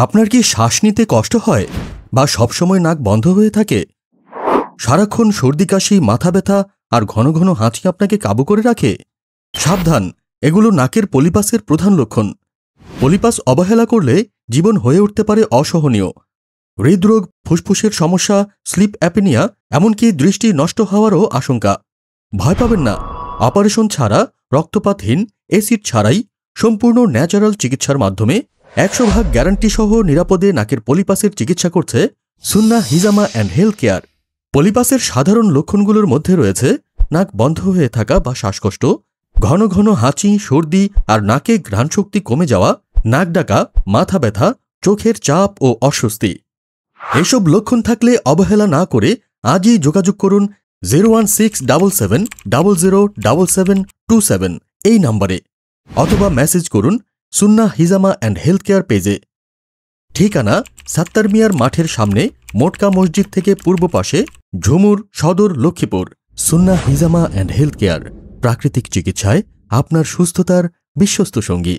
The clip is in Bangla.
আপনার কি শ্বাস নিতে কষ্ট হয় বা সবসময় নাক বন্ধ হয়ে থাকে? সারাক্ষণ সর্দি কাশি, মাথা ব্যথা আর ঘন ঘন হাঁচি আপনাকে কাবু করে রাখে? সাবধান, এগুলো নাকের পলিপাসের প্রধান লক্ষণ। পলিপাস অবহেলা করলে জীবন হয়ে উঠতে পারে অসহনীয়। হৃদরোগ, ফুসফুসের সমস্যা, স্লিপ অ্যাপনিয়া, এমনকি দৃষ্টি নষ্ট হওয়ারও আশঙ্কা। ভয় পাবেন না, অপারেশন ছাড়া, রক্তপাতহীন, এসিড ছাড়াই সম্পূর্ণ ন্যাচারাল চিকিৎসার মাধ্যমে 100% গ্যারান্টি সহ নিরাপদে নাকের পলিপাসের চিকিৎসা করছে সুন্নাহ হিজামা অ্যান্ড হেলথ কেয়ার। পলিপাসের সাধারণ লক্ষণগুলোর মধ্যে রয়েছে নাক বন্ধ হয়ে থাকা বা শ্বাসকষ্ট, ঘন ঘন হাঁচি, সর্দি আর নাকে ঘ্রাণশক্তি কমে যাওয়া, নাক ডাকা, মাথা ব্যথা, চোখের চাপ ও অস্বস্তি। এসব লক্ষণ থাকলে অবহেলা না করে আজই যোগাযোগ করুন 01677007727 এই নম্বরে, অথবা মেসেজ করুন সুন্নাহ হিজামা অ্যান্ড হেলথ কেয়ার পেজে। ঠিকানা সাত্তার মিয়ার মাঠের সামনে, মোটকা মসজিদ থেকে পূর্ব পাশে, ঝুমুর, সদর, লক্ষ্মীপুর। সুন্নাহ হিজামা অ্যান্ড হেলথ কেয়ার, প্রাকৃতিক চিকিৎসায় আপনার সুস্থতার বিশ্বস্ত সঙ্গী।